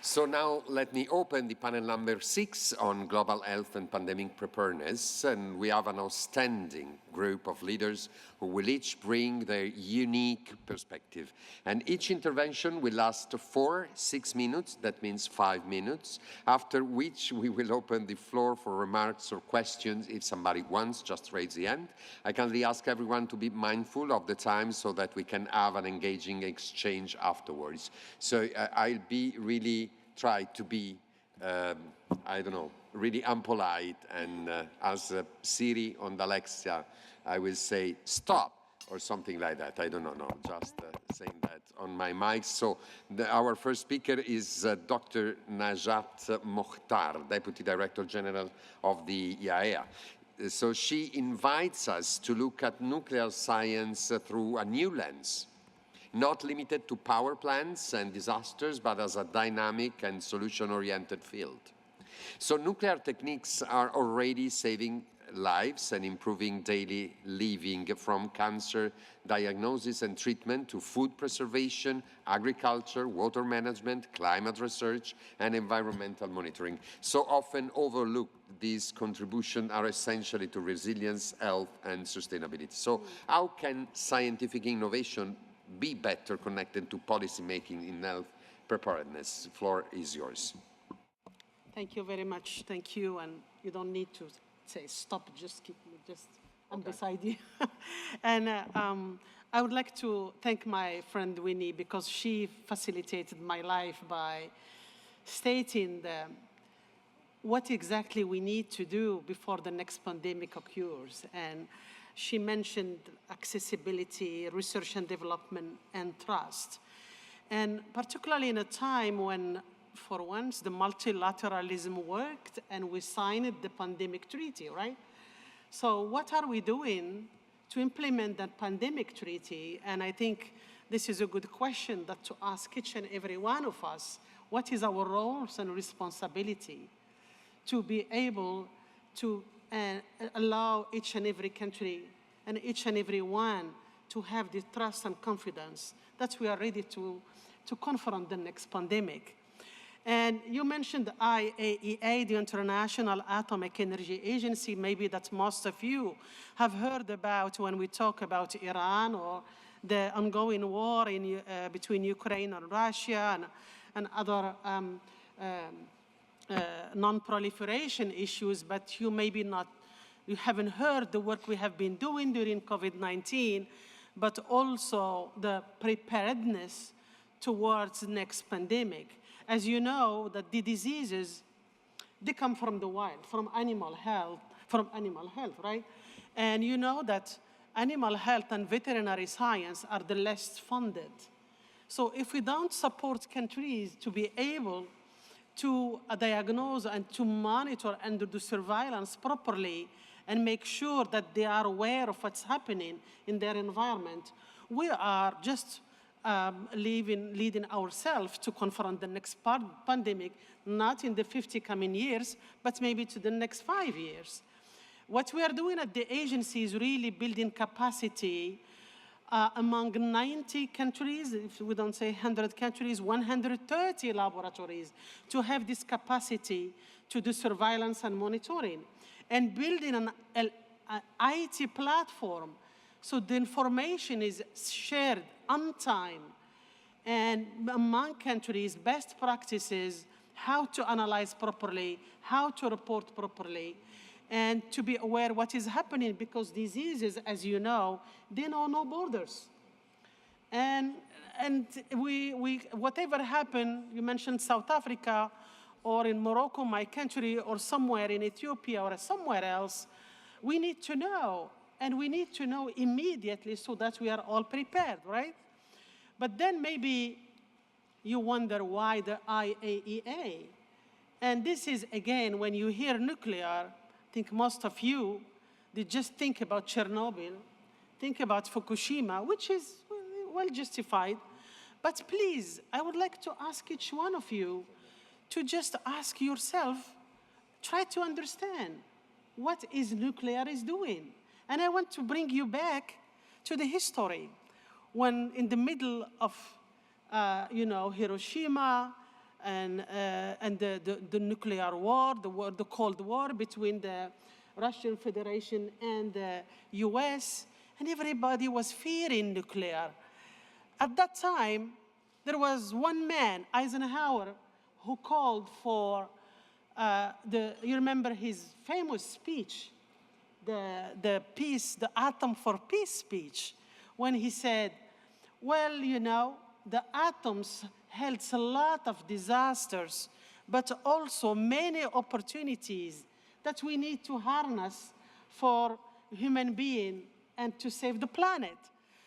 So now let me open the panel number 6 on global health and pandemic preparedness. And we have an outstanding group of leaders who will each bring their unique perspective. And each intervention will last 6 minutes, that means 5 minutes, after which we will open the floor for remarks or questions. If somebody wants, just raise the hand. I kindly ask everyone to be mindful of the time so that we can have an engaging exchange afterwards. So I'll be really try to be, I don't know, really unpolite, and as Siri on Alexa, I will say stop or something like that. I don't know, no, just saying that on my mic. So our first speaker is Dr. Najat Mokhtar, Deputy Director General of the IAEA. So she invites us to look at nuclear science through a new lens, not limited to power plants and disasters, but as a dynamic and solution-oriented field. So nuclear techniques are already saving lives and improving daily living, from cancer diagnosis and treatment to food preservation, agriculture, water management, climate research, and environmental monitoring. So often overlooked, these contributions are essentially to resilience, health, and sustainability. So how can scientific innovation be better connected to policy making in health preparedness? The floor is yours. Thank you very much. Thank you. And you don't need to say stop, just keep me, I'm beside you. And I would like to thank my friend Winnie, because she facilitated my life by stating what exactly we need to do before the next pandemic occurs. And she mentioned accessibility, research and development, and trust. And particularly in a time when, for once, the multilateralism worked and we signed the pandemic treaty, right? So what are we doing to implement that pandemic treaty? And I think this is a good question that to ask each and every one of us, what is our roles and responsibility to be able to allow each and every country and each and every one to have the trust and confidence that we are ready to confront the next pandemic. And you mentioned the IAEA, the International Atomic Energy Agency, maybe that most of you have heard about when we talk about Iran or the ongoing war between Ukraine and Russia and other non-proliferation issues, but you haven't heard the work we have been doing during COVID-19, but also the preparedness towards the next pandemic. As you know, that the diseases, they come from the wild, from animal health, right? And you know that animal health and veterinary science are the less funded. So if we don't support countries to be able to diagnose and to monitor and to do surveillance properly and make sure that they are aware of what's happening in their environment, we are just leading ourselves to confront the next pandemic, not in the 50 coming years, but maybe to the next 5 years. What we are doing at the agency is really building capacity among 90 countries, if we don't say 100 countries, 130 laboratories, to have this capacity to do surveillance and monitoring, and building an IT platform so the information is shared on time, and among countries, best practices, how to analyze properly, how to report properly, and to be aware what is happening, because diseases, as you know, they know no borders. And whatever happened, you mentioned South Africa, or in Morocco, my country, or somewhere in Ethiopia, or somewhere else, we need to know, and we need to know immediately so that we are all prepared, right? But then maybe you wonder why the IAEA? And this is, again, when you hear nuclear, I think most of you, they just think about Chernobyl, think about Fukushima, which is well justified. But please, I would like to ask each one of you to just ask yourself, try to understand what is nuclear is doing. And I want to bring you back to the history, when in the middle of Hiroshima, and the nuclear war, the Cold War between the Russian Federation and the US, and everybody was fearing nuclear. At that time, there was one man, Eisenhower, who called for you remember his famous speech, the Atom for Peace speech, when he said, well, you know, the atoms held a lot of disasters, but also many opportunities that we need to harness for human being and to save the planet.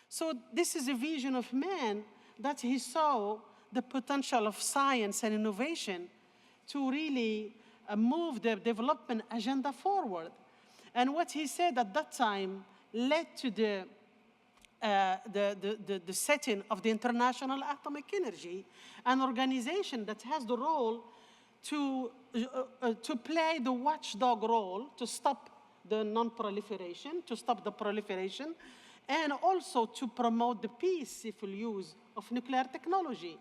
So this is a vision of man that he saw the potential of science and innovation to really move the development agenda forward. And what he said at that time led to the setting of the International Atomic Energy, an organization that has the role to play the watchdog role to stop the non-proliferation, to stop the proliferation, and also to promote the peaceful use of nuclear technology.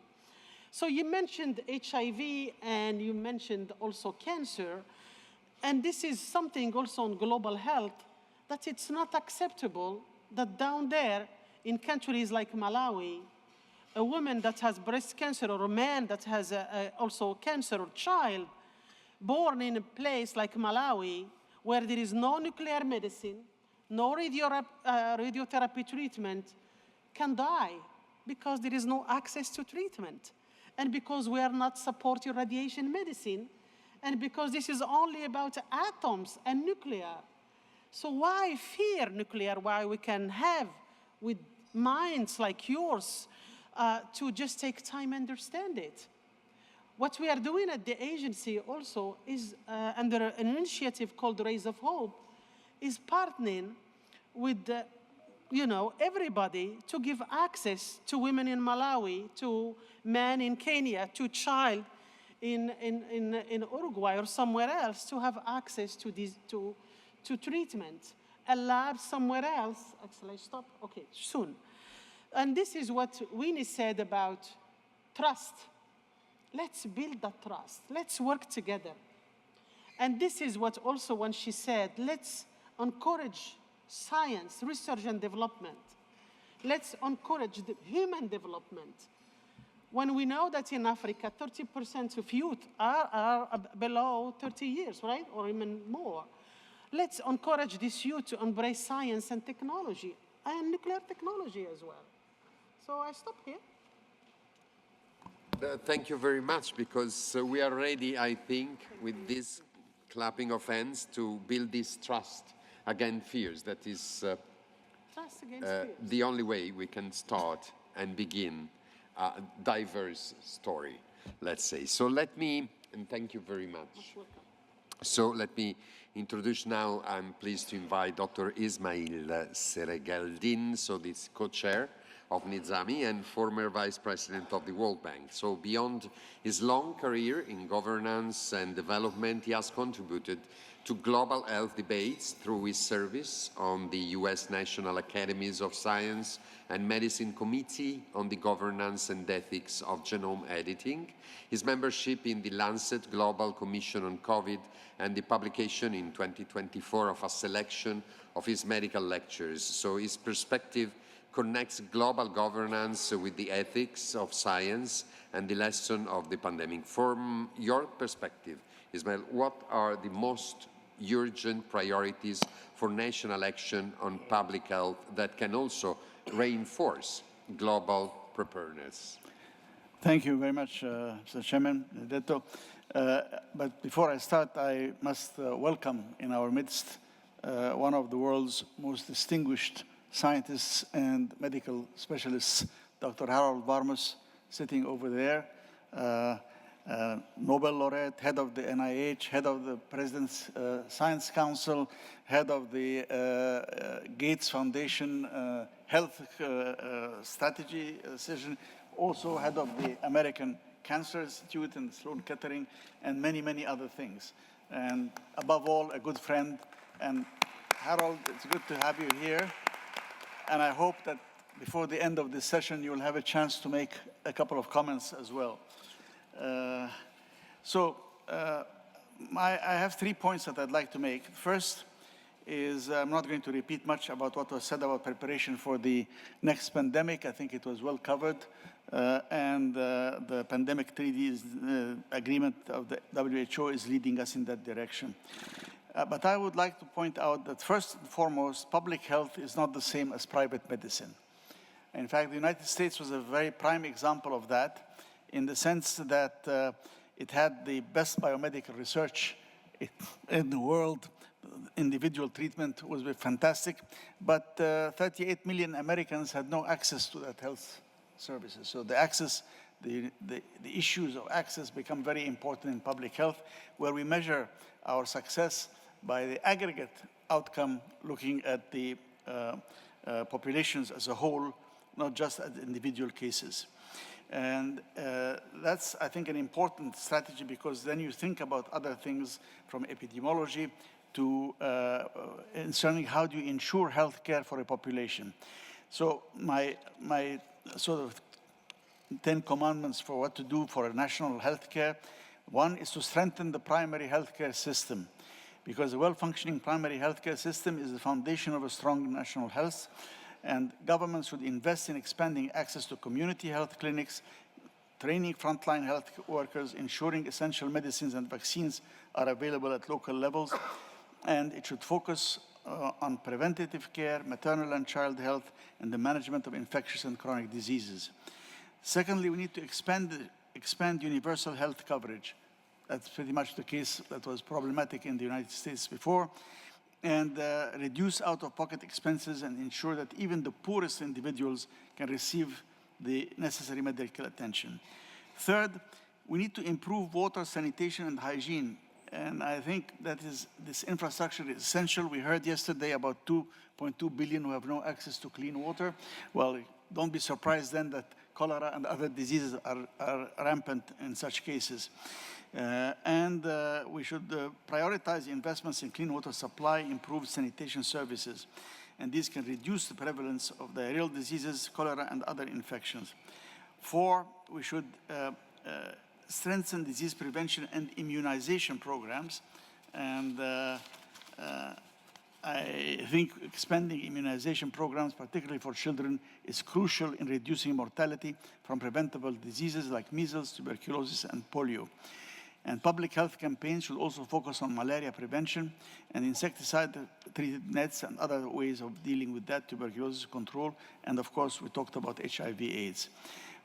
So you mentioned HIV and you mentioned also cancer, and this is something also on global health, that it's not acceptable that down there in countries like Malawi, a woman that has breast cancer or a man that has also cancer or child born in a place like Malawi where there is no nuclear medicine, no radiotherapy treatment, can die because there is no access to treatment, and because we are not supporting radiation medicine, and because this is only about atoms and nuclear. So why fear nuclear? Why we can have, with minds like yours, to just take time and understand it? What we are doing at the agency also is, under an initiative called Rays of Hope, is partnering with everybody to give access to women in Malawi, to men in Kenya, to child in Uruguay or somewhere else to have access to treatment. A lab somewhere else, actually stop, okay, soon. And this is what Winnie said about trust. Let's build that trust. Let's work together. And this is what also when she said, let's encourage science, research and development. Let's encourage the human development. When we know that in Africa, 30% of youth are below 30 years, right? Or even more. Let's encourage this youth to embrace science and technology, and nuclear technology as well. So I stop here. Thank you very much, because we are ready, I think, with this clapping of hands to build this trust against fears. That is the only way we can start and begin a diverse story, let's say. So let me, and thank you very much. So let me introduce now, I'm pleased to invite Dr. Ismail Seregeldin, so this co-chair of Nizami and former vice president of the World Bank. So beyond his long career in governance and development, he has contributed to global health debates through his service on the US National Academies of Science and Medicine Committee on the Governance and Ethics of Genome Editing, his membership in the Lancet Global Commission on COVID, and the publication in 2024 of a selection of his medical lectures. So his perspective connects global governance with the ethics of science and the lesson of the pandemic. From your perspective, Ismail, what are the most urgent priorities for national action on public health that can also reinforce global preparedness? Thank you very much, Mr. Chairman, Detto. But before I start, I must welcome in our midst one of the world's most distinguished scientists and medical specialists, Dr. Harold Varmus, sitting over there, Nobel laureate, head of the NIH, head of the President's Science Council, head of the Gates Foundation Health Strategy Session, also head of the American Cancer Institute and Sloan Kettering, and many, many other things. And above all, a good friend. And Harold, it's good to have you here. And I hope that before the end of this session, you will have a chance to make a couple of comments as well. I have 3 points that I'd like to make. First is I'm not going to repeat much about what was said about preparation for the next pandemic. I think it was well covered. And the pandemic treaty agreement of the WHO is leading us in that direction. But I would like to point out that first and foremost, public health is not the same as private medicine. In fact, the United States was a very prime example of that, in the sense that it had the best biomedical research in the world. Individual treatment was fantastic, but 38 million Americans had no access to that health services. So the access, the issues of access become very important in public health, where we measure our success by the aggregate outcome, looking at the populations as a whole, not just at individual cases. And that's, I think, an important strategy, because then you think about other things from epidemiology to concerning how do you ensure health care for a population. So my sort of 10 commandments for what to do for a national health care. One is to strengthen the primary healthcare system, because a well-functioning primary healthcare system is the foundation of a strong national health. And governments should invest in expanding access to community health clinics, training frontline health workers, ensuring essential medicines and vaccines are available at local levels. And it should focus on preventative care, maternal and child health, and the management of infectious and chronic diseases. Secondly, we need to expand universal health coverage. That's pretty much the case that was problematic in the United States before. And reduce out-of-pocket expenses and ensure that even the poorest individuals can receive the necessary medical attention. Third, we need to improve water, sanitation, and hygiene. And I think that this infrastructure is essential. We heard yesterday about 2.2 billion who have no access to clean water. Well, don't be surprised then that cholera and other diseases are rampant in such cases. We should prioritize investments in clean water supply, improve sanitation services. And these can reduce the prevalence of diarrheal diseases, cholera, and other infections. 4, we should strengthen disease prevention and immunization programs. And I think expanding immunization programs, particularly for children, is crucial in reducing mortality from preventable diseases like measles, tuberculosis, and polio. And public health campaigns should also focus on malaria prevention and insecticide-treated nets and other ways of dealing with that, tuberculosis control, and of course, we talked about HIV/AIDS.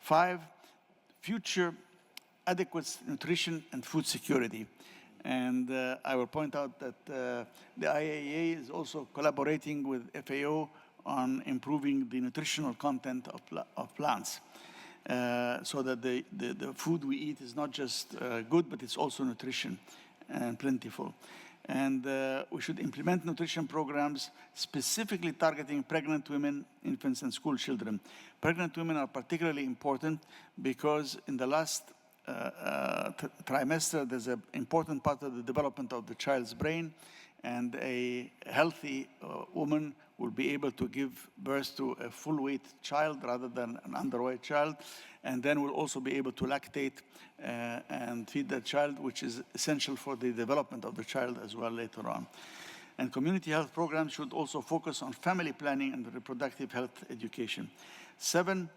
5, future adequate nutrition and food security. And I will point out that the IAEA is also collaborating with FAO on improving the nutritional content of plants. So that the food we eat is not just good, but it's also nutrition and plentiful. And we should implement nutrition programs specifically targeting pregnant women, infants, and school children. Pregnant women are particularly important because in the last trimester, there's an important part of the development of the child's brain, and a healthy woman will be able to give birth to a full-weight child rather than an underweight child, and then will also be able to lactate and feed that child, which is essential for the development of the child as well later on. And community health programs should also focus on family planning and reproductive health education. 7,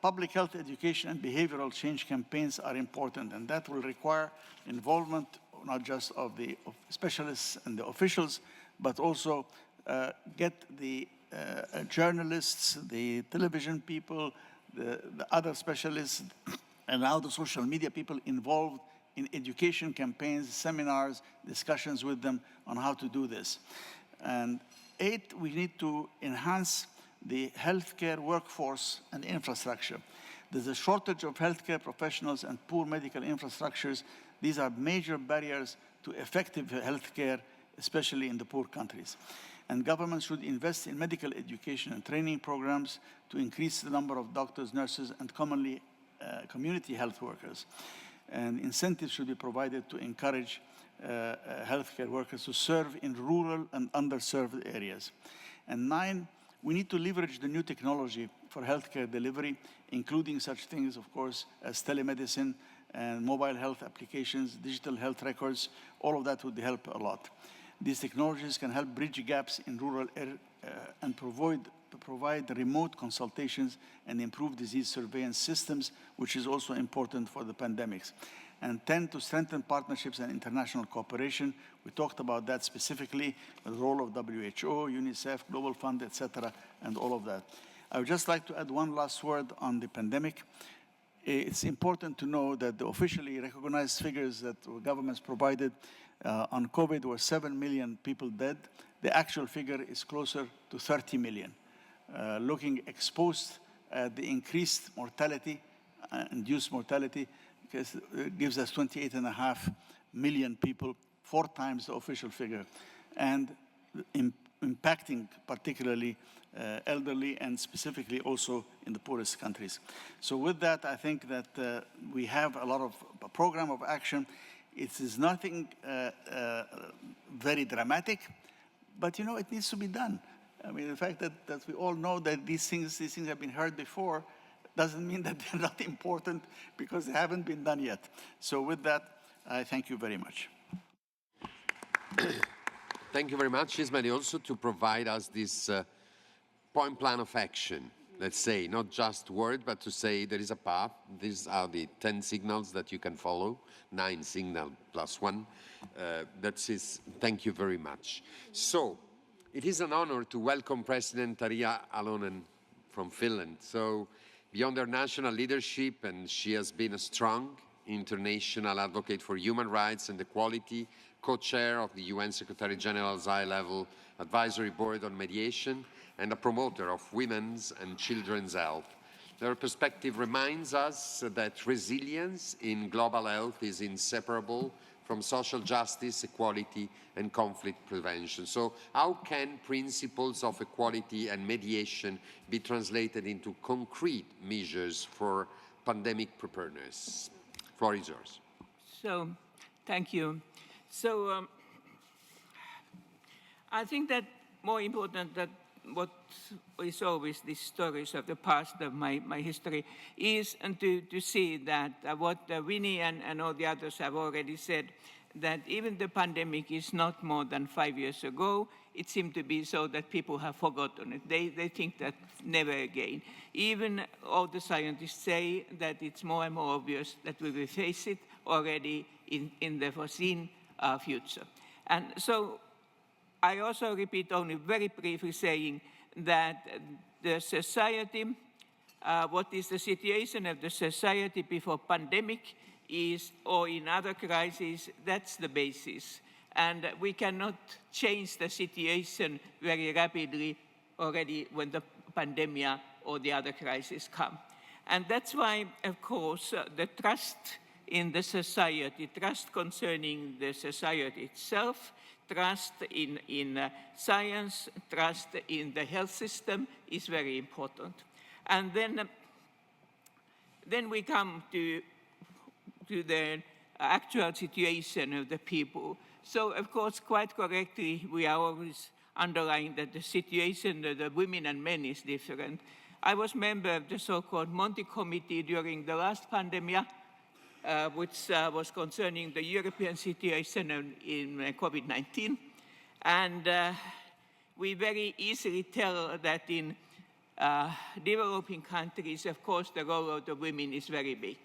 public health education and behavioral change campaigns are important, and that will require involvement not just of the specialists and the officials, but also get the journalists, the television people, the other specialists, and now the social media people involved in education campaigns, seminars, discussions with them on how to do this. And 8, we need to enhance the healthcare workforce and infrastructure. There's a shortage of healthcare professionals and poor medical infrastructures. These are major barriers to effective healthcare, especially in the poor countries. And governments should invest in medical education and training programs to increase the number of doctors, nurses, and commonly community health workers. And incentives should be provided to encourage healthcare workers to serve in rural and underserved areas. And 9, we need to leverage the new technology for healthcare delivery, including such things, of course, as telemedicine and mobile health applications, digital health records, all of that would help a lot. These technologies can help bridge gaps in rural areas and provide remote consultations and improve disease surveillance systems, which is also important for the pandemics. And 10, to strengthen partnerships and international cooperation. We talked about that specifically, the role of WHO, UNICEF, Global Fund, etc., and all of that. I would just like to add one last word on the pandemic. It's important to know that the officially recognized figures that governments provided on COVID were 7 million people dead. The actual figure is closer to 30 million. Looking exposed at the increased mortality, induced mortality, gives us 28.5 million people, 4 times the official figure, and impacting particularly elderly and specifically also in the poorest countries. So with that, I think that we have a lot of a program of action. It is nothing very dramatic, but you know, it needs to be done. I mean, the fact that we all know that these things have been heard before doesn't mean that they're not important because they haven't been done yet. So with that, I thank you very much. Thank you very much, Ismail, also to provide us this point plan of action, let's say, not just word, but to say there is a path. These are the 10 signals that you can follow, 9 signal plus 1. Thank you very much. So, it is an honor to welcome President Tarja Halonen from Finland. So, beyond her national leadership, and she has been a strong international advocate for human rights and equality, co-chair of the UN Secretary General's high-level advisory board on mediation, and a promoter of women's and children's health. Their perspective reminds us that resilience in global health is inseparable from social justice, equality, and conflict prevention. So how can principles of equality and mediation be translated into concrete measures for pandemic preparedness? Floor is yours. So, thank you. So, I think that more important than what is always these stories of the past of my history is to see that what Winnie and all the others have already said, that even the pandemic is not more than 5 years ago. It seemed to be so that people have forgotten it. They think that never again. Even all the scientists say that it's more and more obvious that we will face it already in the foreseen future. And so I also repeat only very briefly saying that the society, what is the situation of the society before pandemic is, or in other crises, that's the basis. And we cannot change the situation very rapidly already when the pandemic or the other crises come. And that's why, of course, the trust in the society, trust concerning the society itself, trust in science, trust in the health system is very important. And then we come to the actual situation of the people. So, of course, quite correctly, we are always underlying that the situation of the women and men is different. I was member of the so-called Monti Committee during the last pandemic, which was concerning the European situation in COVID-19. And we very easily tell that in developing countries, of course, the role of the women is very big.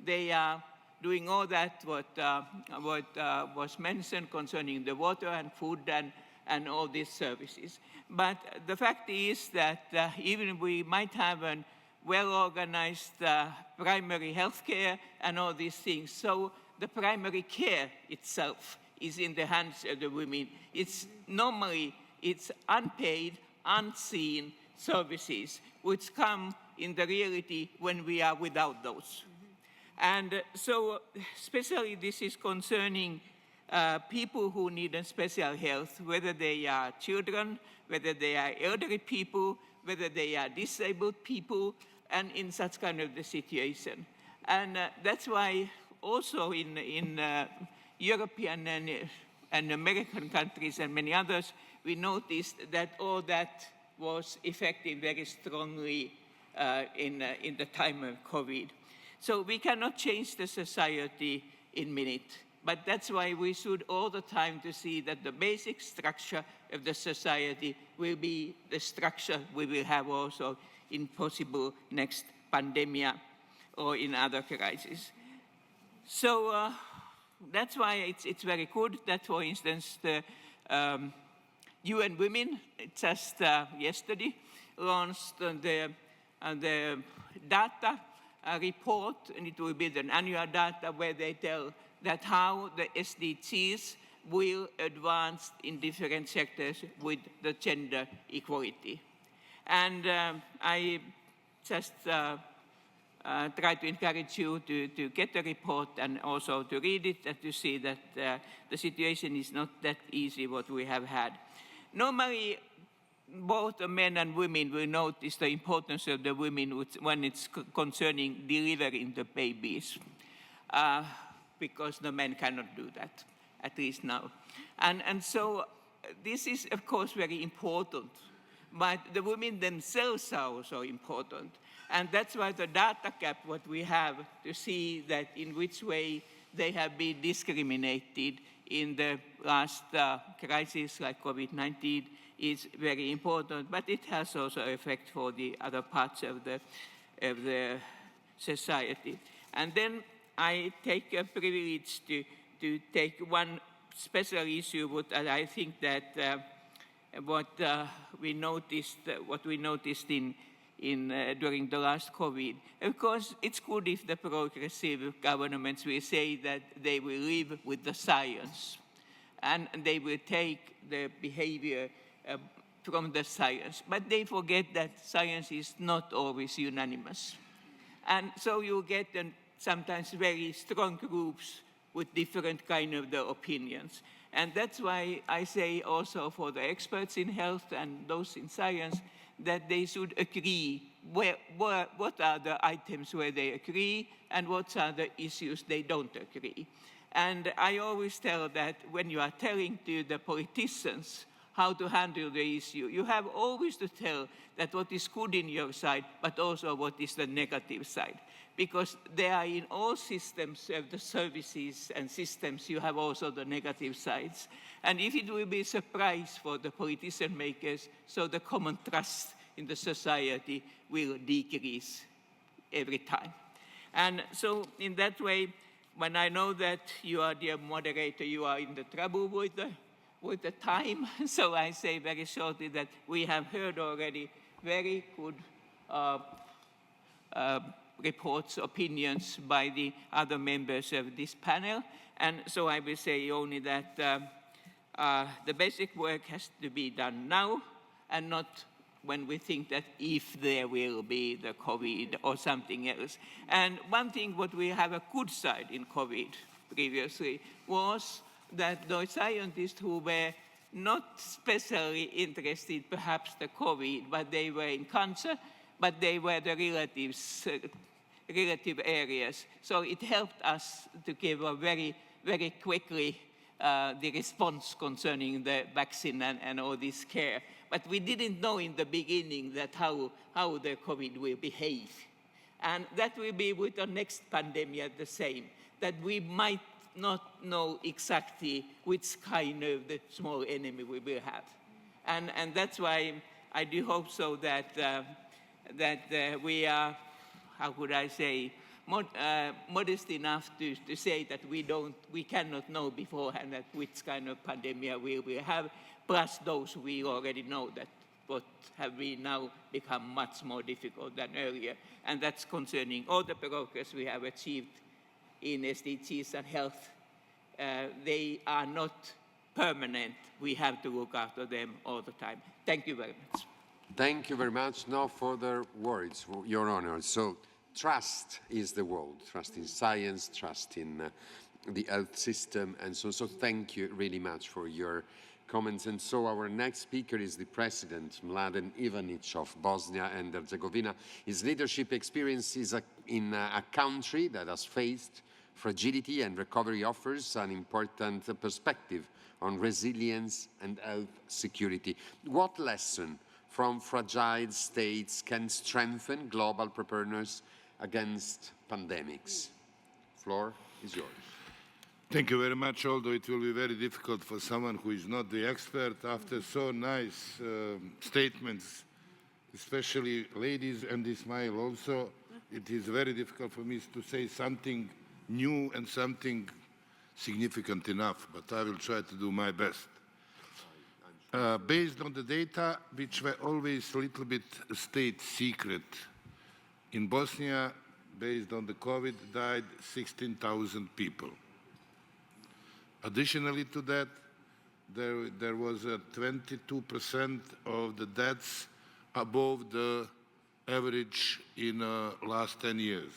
They are doing all that what was mentioned concerning the water and food and all these services. But the fact is that even we might have a well-organized primary health care and all these things, so the primary care itself is in the hands of the women. It's unpaid, unseen services which come in the reality when we are without those. And so, especially this is concerning people who need a special health, whether they are children, whether they are elderly people, whether they are disabled people, and in such kind of the situation. And that's why also in European and American countries and many others, we noticed that all that was affecting very strongly in the time of COVID. So we cannot change the society in minutes. But that's why we should all the time to see that the basic structure of the society will be the structure we will have also in possible next pandemic or in other crises. So that's why it's very good that, for instance, the UN Women just yesterday launched the data report, and it will be the annual data where they tell that how the SDGs will advance in different sectors with the gender equality. And I just try to encourage you to get the report and also to read it and to see that the situation is not that easy what we have had. Normally, both the men and women will notice the importance of the women when it's concerning delivering the babies, because the men cannot do that, at least now. And so this is, of course, very important, but the women themselves are also important. And that's why the data gap, what we have to see that in which way they have been discriminated in the last crisis like COVID-19 is very important, but it has also effect for the other parts of the society. And then I take a privilege to take one special issue, but I think that what we noticed during the last COVID. Of course, it's good if the progressive governments will say that they will live with the science and they will take the behavior from the science. But they forget that science is not always unanimous. And so you get sometimes very strong groups with different kind of the opinions. And that's why I say also for the experts in health and those in science that they should agree what are the items where they agree and what are the issues they don't agree. And I always tell that when you are telling to the politicians how to handle the issue, you have always to tell that what is good in your side, but also what is the negative side. Because they are in all systems of the services and systems, you have also the negative sides. And if it will be a surprise for the politician makers, so the common trust in the society will decrease every time. And so in that way, when I know that you are, dear moderator, you are in the trouble with the time, so I say very shortly that we have heard already very good reports, opinions by the other members of this panel. And so I will say only that the basic work has to be done now and not when we think that if there will be the COVID or something else. And one thing what we have a good side in COVID previously was that those scientists who were not especially interested perhaps the COVID, but they were in cancer, but they were the relative areas. So it helped us to give a very, very quickly the response concerning the vaccine and all this care. But we didn't know in the beginning that how the COVID will behave. And that will be with the next pandemic the same, that we might not know exactly which kind of the small enemy we will have. And that's why I do hope so that we are, how could I say, modest enough to say that we cannot know beforehand that which kind of pandemic we will have, plus those we already know that what have we now become much more difficult than earlier. And that's concerning all the progress we have achieved in SDGs and health. They are not permanent. We have to look after them all the time. Thank you very much. Thank you very much. No further words, Your Honor. So trust is the word. Trust in science, trust in the health system. And so thank you really much for your comments. And so our next speaker is the President, Mladen Ivanic of Bosnia and Herzegovina. His leadership experience is in a country that has faced fragility and recovery offers an important perspective on resilience and health security. What lesson from fragile states can strengthen global preparedness against pandemics. Floor is yours. Thank you very much, although it will be very difficult for someone who is not the expert after so nice statements, especially ladies and Ismail also. It is very difficult for me to say something new and something significant enough, but I will try to do my best. Based on the data, which were always a little bit state secret, in Bosnia, based on the COVID, died 16,000 people. Additionally to that, there was a 22% of the deaths above the average in the last 10 years.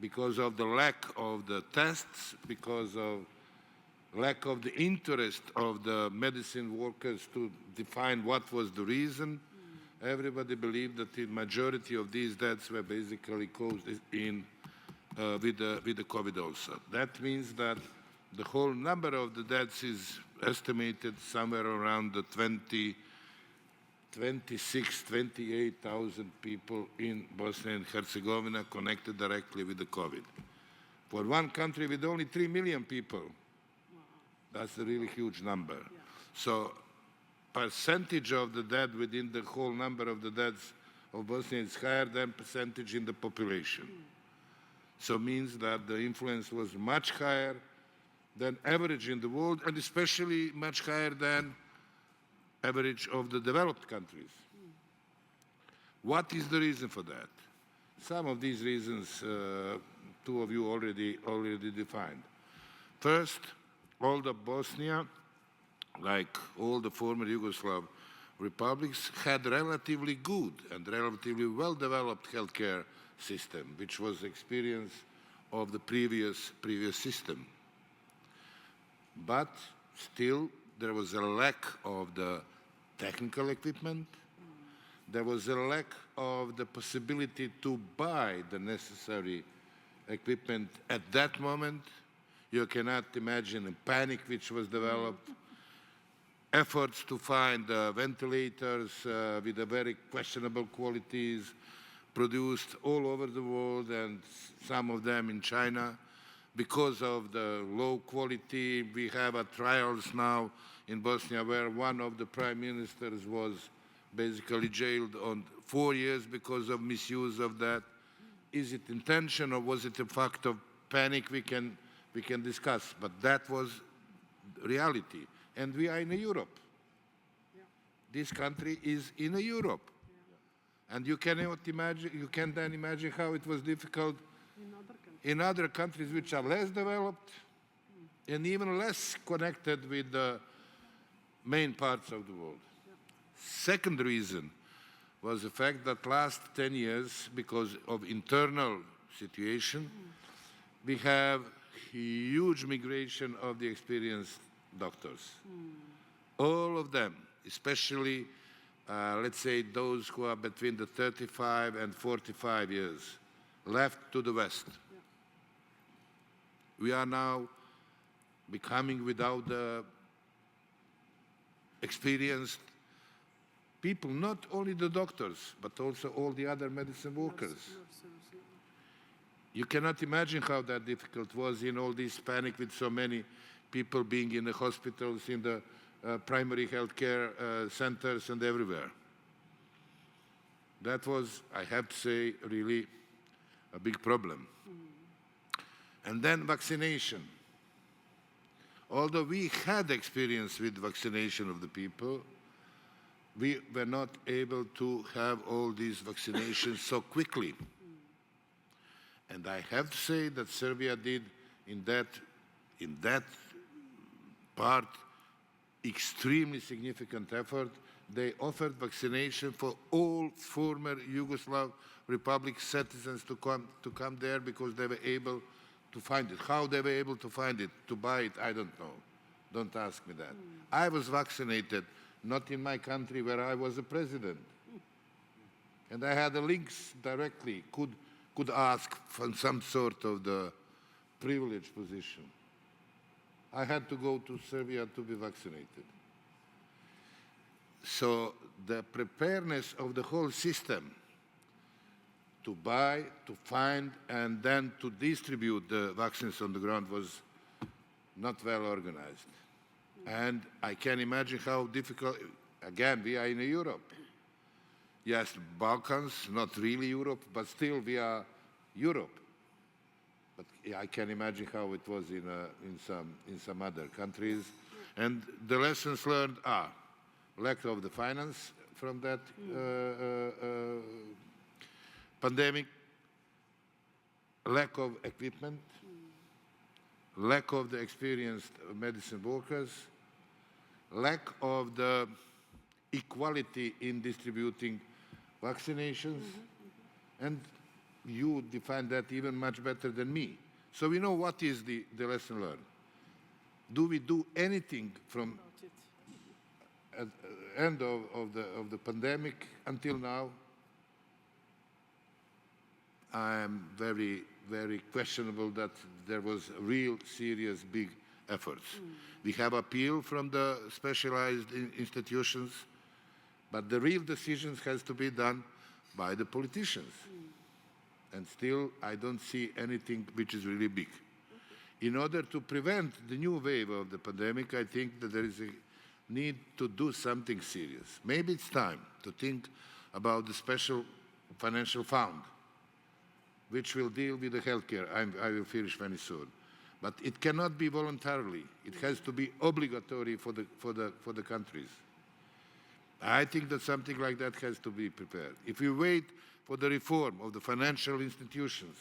Because of the lack of the tests, because of lack of the interest of the medicine workers to define what was the reason, everybody believed that the majority of these deaths were basically caused with the COVID also. That means that the whole number of the deaths is estimated somewhere around the 28,000 people in Bosnia and Herzegovina connected directly with the COVID. For one country with only 3 million people, that's a really huge number. Yeah. So percentage of the dead within the whole number of the deaths of Bosnia is higher than percentage in the population. So means that the influence was much higher than average in the world, and especially much higher than average of the developed countries. What is the reason for that? Some of these reasons, two of you already defined. First, all the Bosnia, like all the former Yugoslav republics, had relatively good and relatively well-developed healthcare system, which was experience of the previous system. But still, there was a lack of the technical equipment. There was a lack of the possibility to buy the necessary equipment at that moment. You cannot imagine the panic which was developed, efforts to find ventilators with the very questionable qualities produced all over the world, and some of them in China. Because of the low quality, we have trials now in Bosnia where one of the prime ministers was basically jailed on 4 years because of misuse of that. Is it intention or was it a fact of panic? We can discuss, but that was reality. And we are in Europe. Yeah. This country is in Europe. Yeah. And you cannot imagine, you can then imagine how it was difficult in other countries which are less developed and even less connected with the main parts of the world. Yeah. Second reason was the fact that last 10 years, because of internal situation, we have huge migration of the experienced doctors. All of them, especially, let's say, those who are between the 35 and 45 years, left to the West. Yeah. We are now becoming without the experienced people, not only the doctors, but also all the other medicine workers. You cannot imagine how that difficult was in all this panic with so many people being in the hospitals, in the primary healthcare centers and everywhere. That was, I have to say, really a big problem. And then vaccination. Although we had experience with vaccination of the people, we were not able to have all these vaccinations so quickly. And I have to say that Serbia did in that part extremely significant effort. They offered vaccination for all former Yugoslav Republic citizens to come there because they were able to find it. How they were able to find it, to buy it, I don't know. Don't ask me that. I was vaccinated, not in my country where I was a president. And I had the links directly, could ask for some sort of the privileged position. I had to go to Serbia to be vaccinated. So the preparedness of the whole system to buy, to find, and then to distribute the vaccines on the ground was not well organized. And I can imagine how difficult, again, we are in Europe. Yes, Balkans, not really Europe, but still we are Europe. But I can imagine how it was in some other countries. And the lessons learned are lack of the finance from that pandemic, lack of equipment, lack of the experienced medicine workers, lack of the equality in distributing vaccinations, and you define that even much better than me. So we know what is the lesson learned. Do we do anything from at the end of the pandemic until now? I am very, very questionable that there was real, serious, big efforts. We have appeal from the specialized institutions, but the real decisions has to be done by the politicians. And still, I don't see anything which is really big. In order to prevent the new wave of the pandemic, I think that there is a need to do something serious. Maybe it's time to think about the special financial fund, which will deal with the healthcare. I will finish very soon. But it cannot be voluntarily. It has to be obligatory for the countries. I think that something like that has to be prepared. If we wait for the reform of the financial institutions,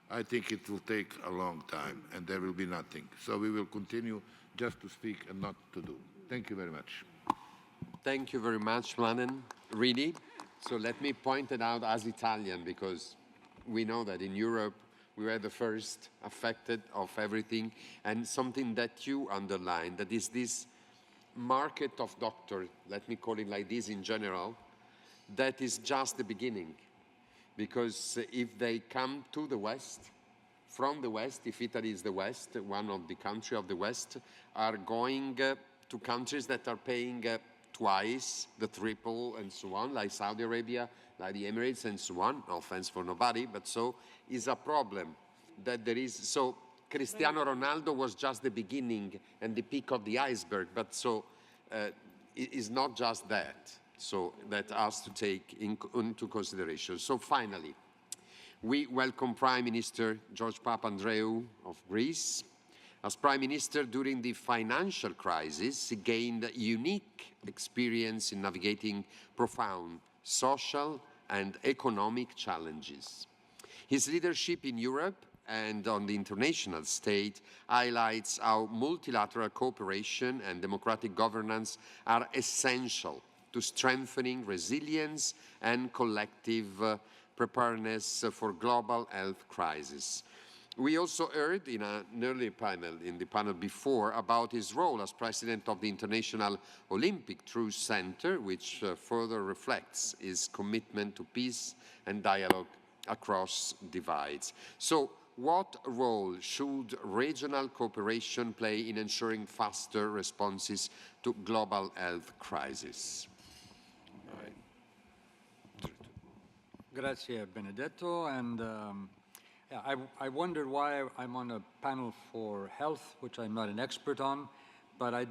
I think it will take a long time and there will be nothing. So we will continue just to speak and not to do. Thank you very much. Thank you very much, Mladen. Really? So let me point it out as Italian, because we know that in Europe we were the first affected of everything, and something that you underlined, that is this market of doctors, let me call it like this in general, that is just the beginning. Because if they come to the West, from the West, if Italy is the West, one of the countries of the West, are going to countries that are paying twice, the triple, and so on, like Saudi Arabia, like the Emirates, and so on. No offense for nobody, but so is a problem that there is. So Cristiano Ronaldo was just the beginning and the peak of the iceberg, but so it is not just that. So that has to take into consideration. So finally, we welcome Prime Minister George Papandreou of Greece. As Prime Minister during the financial crisis, he gained unique experience in navigating profound social and economic challenges. His leadership in Europe and on the international stage highlights how multilateral cooperation and democratic governance are essential to strengthening resilience and collective preparedness for global health crisis. We also heard in an earlier panel, in the panel before, about his role as president of the International Olympic Truth Center, which further reflects his commitment to peace and dialogue across divides. So, what role should regional cooperation play in ensuring faster responses to global health crisis? Grazie, Benedetto. And yeah, I wondered why I'm on a panel for health, which I'm not an expert on, but I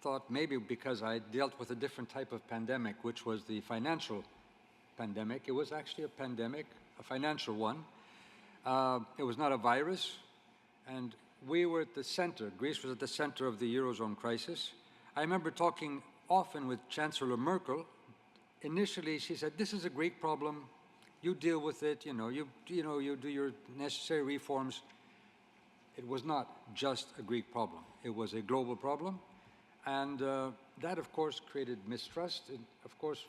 thought maybe because I dealt with a different type of pandemic, which was the financial pandemic. It was actually a pandemic, a financial one. It was not a virus, and we were at the center. Greece was at the center of the Eurozone crisis. I remember talking often with Chancellor Merkel. Initially, she said, "This is a Greek problem. You deal with it. You do your necessary reforms." It was not just a Greek problem. It was a global problem, and that, of course, created mistrust. And of course,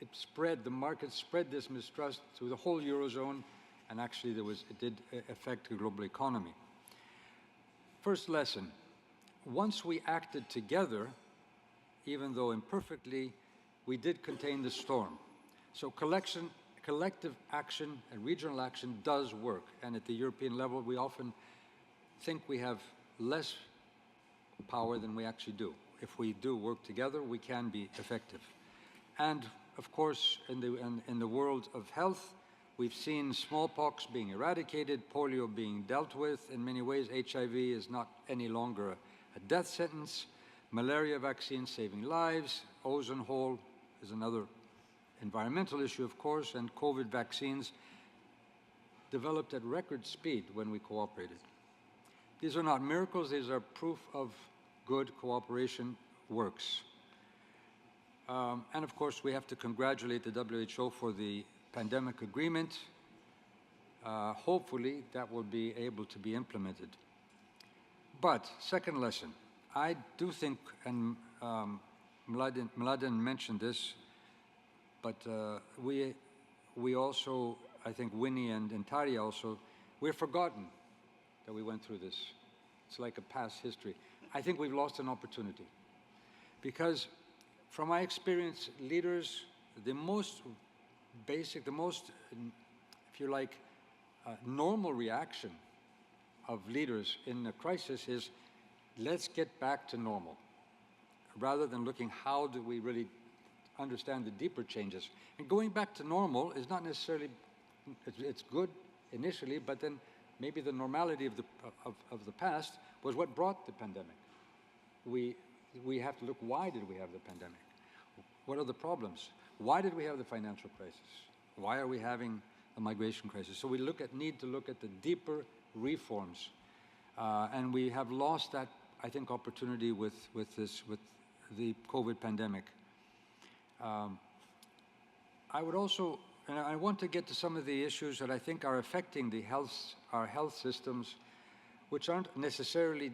it spread. The market spread this mistrust through the whole Eurozone, and actually, it did affect the global economy. First lesson: once we acted together, even though imperfectly, we did contain the storm. So collective action and regional action does work. And at the European level, we often think we have less power than we actually do. If we do work together, we can be effective. And of course, in the world of health, We've seen smallpox being eradicated, polio being dealt with. In many ways, HIV is not any longer a death sentence. Malaria vaccines saving lives. Ozone hole is another environmental issue, of course, and COVID vaccines developed at record speed when we cooperated. These are not miracles, these are proof of good cooperation works. And of course, we have to congratulate the WHO for the pandemic agreement. Hopefully, that will be able to be implemented. But, second lesson, I do think, and Mladen mentioned this, but we also, I think Winnie and Tarja also, we're forgotten that we went through this. It's like a past history. I think we've lost an opportunity. Because from my experience, leaders, the most basic, the most, if you like, normal reaction of leaders in a crisis is, let's get back to normal, rather than looking how do we really understand the deeper changes. And going back to normal is not necessarily, it's good initially, but then maybe the normality of the past was what brought the pandemic. We have to look, why did we have the pandemic? What are the problems? Why did we have the financial crisis? Why are we having a migration crisis? So we need to look at the deeper reforms. And we have lost that, I think, opportunity with the COVID pandemic. I would also, and I want to get to some of the issues that I think are affecting our health systems, which aren't necessarily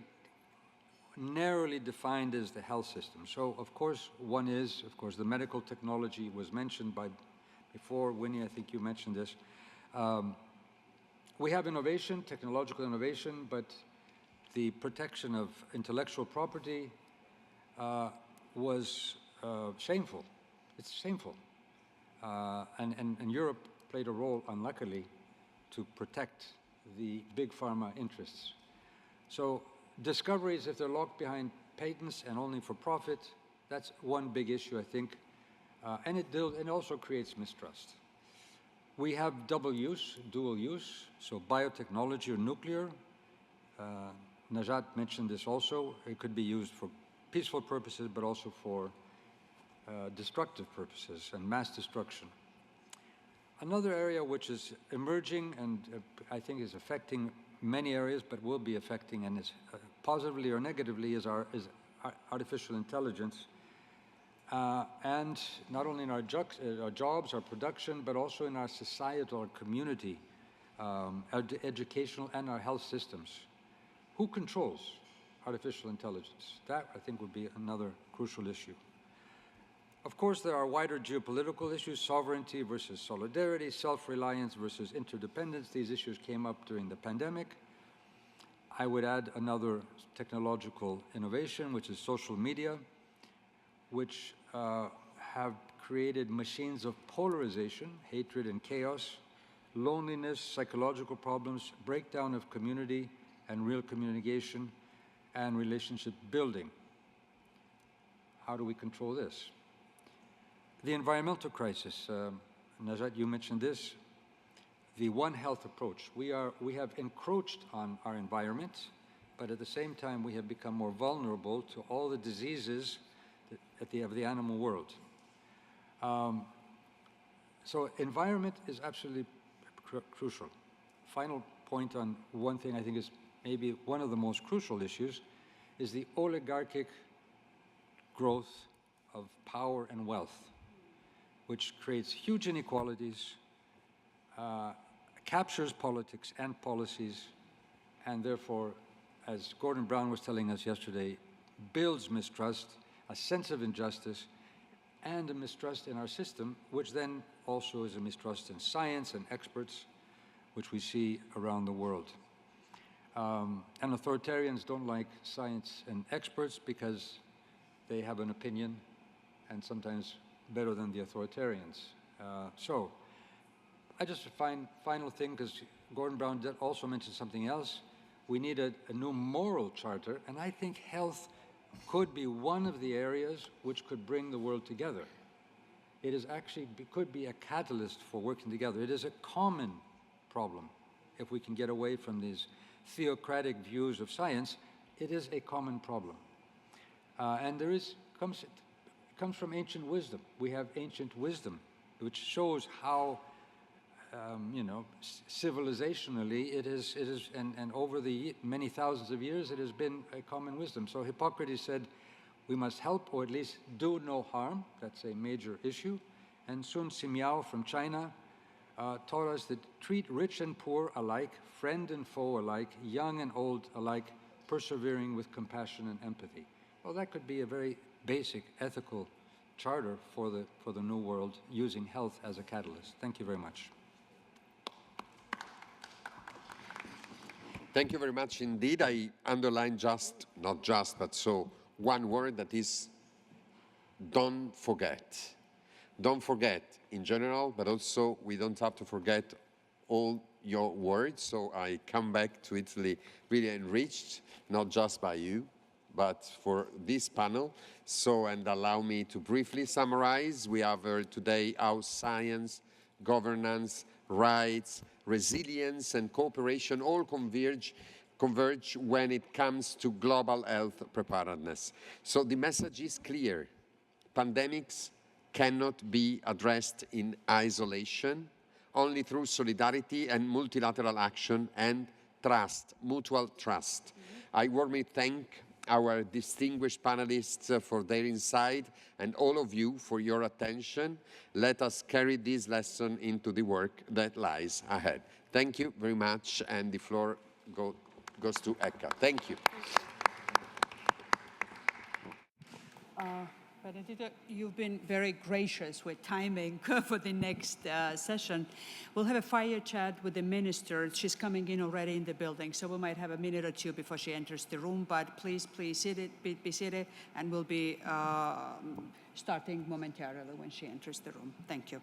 narrowly defined as the health system. So, of course, one is, of course, the medical technology was mentioned before. Winnie, I think you mentioned this. We have innovation, technological innovation, but the protection of intellectual property was shameful. It's shameful. And Europe played a role, unluckily, to protect the big pharma interests. So discoveries, if they're locked behind patents and only for profit, that's one big issue, I think. And it also creates mistrust. We have dual use, so biotechnology or nuclear. Najat mentioned this also. It could be used for peaceful purposes, but also for destructive purposes and mass destruction. Another area which is emerging and I think is affecting many areas, but will be affecting and is positively or negatively is artificial intelligence. And not only in our jobs, our production, but also in our societal, our community, our educational and our health systems. Who controls artificial intelligence? That, I think, would be another crucial issue. Of course, there are wider geopolitical issues, sovereignty versus solidarity, self-reliance versus interdependence. These issues came up during the pandemic. I would add another technological innovation, which is social media, which have created machines of polarization, hatred and chaos, loneliness, psychological problems, breakdown of community and real communication, and relationship building. How do we control this? The environmental crisis, Najat, you mentioned this, the One Health approach. We have encroached on our environment, but at the same time we have become more vulnerable to all the diseases of the animal world. So environment is absolutely crucial. Final point on one thing I think is maybe one of the most crucial issues is the oligarchic growth of power and wealth, which creates huge inequalities, captures politics and policies, and therefore, as Gordon Brown was telling us yesterday, builds mistrust, a sense of injustice, and a mistrust in our system, which then also is a mistrust in science and experts, which we see around the world. And authoritarians don't like science and experts because they have an opinion, and sometimes better than the authoritarians. So, I just final thing, because Gordon Brown also mentioned something else. We need a new moral charter, and I think health could be one of the areas which could bring the world together. it is actually could be a catalyst for working together. It is a common problem. If we can get away from these theocratic views of science, it is a common problem. And it comes from ancient wisdom. We have ancient wisdom, which shows how, civilizationally it is, and over the many thousands of years, it has been a common wisdom. So Hippocrates said, we must help, or at least do no harm. That's a major issue. And Sun Simiao from China taught us that treat rich and poor alike, friend and foe alike, young and old alike, persevering with compassion and empathy. Well, that could be a very basic ethical charter for the new world, using health as a catalyst. Thank you very much. Thank you very much indeed. I underline one word, that is, don't forget. Don't forget in general, but also we don't have to forget all your words. So I come back to Italy really enriched, not just by you, but for this panel. And allow me to briefly summarize. We have heard today how science, governance, rights, resilience and cooperation all converge when it comes to global health preparedness. So the message is clear. Pandemics cannot be addressed in isolation, only through solidarity and multilateral action and trust, mutual trust. I warmly thank our distinguished panelists for their insight and all of you for your attention. Let us carry this lesson into the work that lies ahead. Thank you very much, and the floor goes to Eka. Thank you. Benedetta, you've been very gracious with timing for the next session. We'll have a fire chat with the minister. She's coming in already in the building, so we might have a minute or two before she enters the room, but please be seated, and we'll be starting momentarily when she enters the room. Thank you.